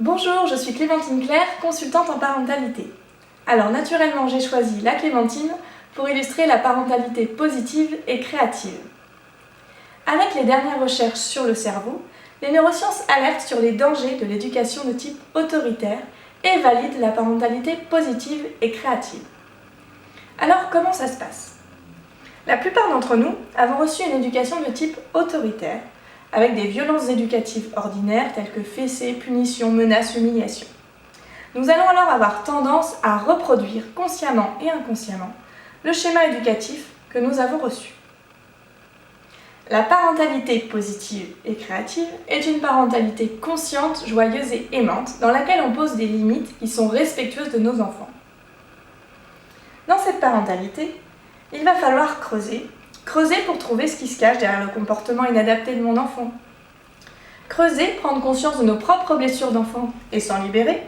Bonjour, je suis Clémentine Claire, consultante en parentalité. Alors naturellement, j'ai choisi la clémentine pour illustrer la parentalité positive et créative. Avec les dernières recherches sur le cerveau, les neurosciences alertent sur les dangers de l'éducation de type autoritaire et valident la parentalité positive et créative. Alors comment ça se passe? La plupart d'entre nous avons reçu une éducation de type autoritaire, avec des violences éducatives ordinaires telles que fessées, punitions, menaces, humiliations. Nous allons alors avoir tendance à reproduire consciemment et inconsciemment le schéma éducatif que nous avons reçu. La parentalité positive et créative est une parentalité consciente, joyeuse et aimante dans laquelle on pose des limites qui sont respectueuses de nos enfants. Dans cette parentalité, il va falloir creuser pour trouver ce qui se cache derrière le comportement inadapté de mon enfant. Creuser, prendre conscience de nos propres blessures d'enfant et s'en libérer.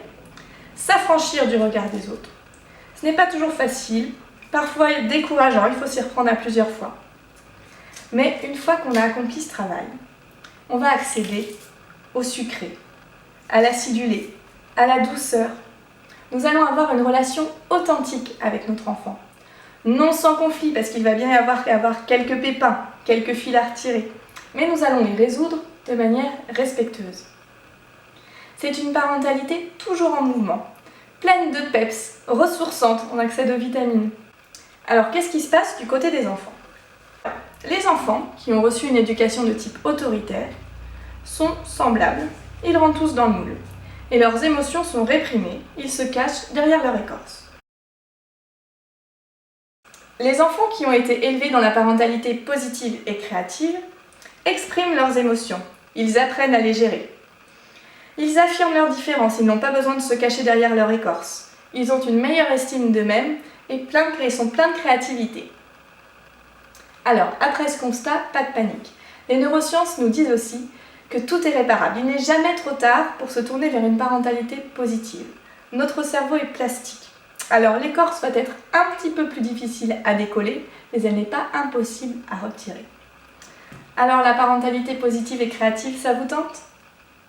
S'affranchir du regard des autres. Ce n'est pas toujours facile, parfois décourageant, il faut s'y reprendre à plusieurs fois. Mais une fois qu'on a accompli ce travail, on va accéder au sucré, à l'acidulé, à la douceur. Nous allons avoir une relation authentique avec notre enfant. Non sans conflit, parce qu'il va bien y avoir quelques pépins, quelques fils à retirer. Mais nous allons les résoudre de manière respectueuse. C'est une parentalité toujours en mouvement, pleine de peps, ressourçante en accès de vitamines. Alors qu'est-ce qui se passe du côté des enfants? Les enfants qui ont reçu une éducation de type autoritaire sont semblables, ils rentrent tous dans le moule. Et leurs émotions sont réprimées, ils se cachent derrière leur écorce. Les enfants qui ont été élevés dans la parentalité positive et créative expriment leurs émotions, ils apprennent à les gérer. Ils affirment leurs différences, ils n'ont pas besoin de se cacher derrière leur écorce. Ils ont une meilleure estime d'eux-mêmes et sont pleins de créativité. Alors, après ce constat, pas de panique. Les neurosciences nous disent aussi que tout est réparable. Il n'est jamais trop tard pour se tourner vers une parentalité positive. Notre cerveau est plastique. Alors l'écorce va être un petit peu plus difficile à décoller, mais elle n'est pas impossible à retirer. Alors la parentalité positive et créative, ça vous tente ?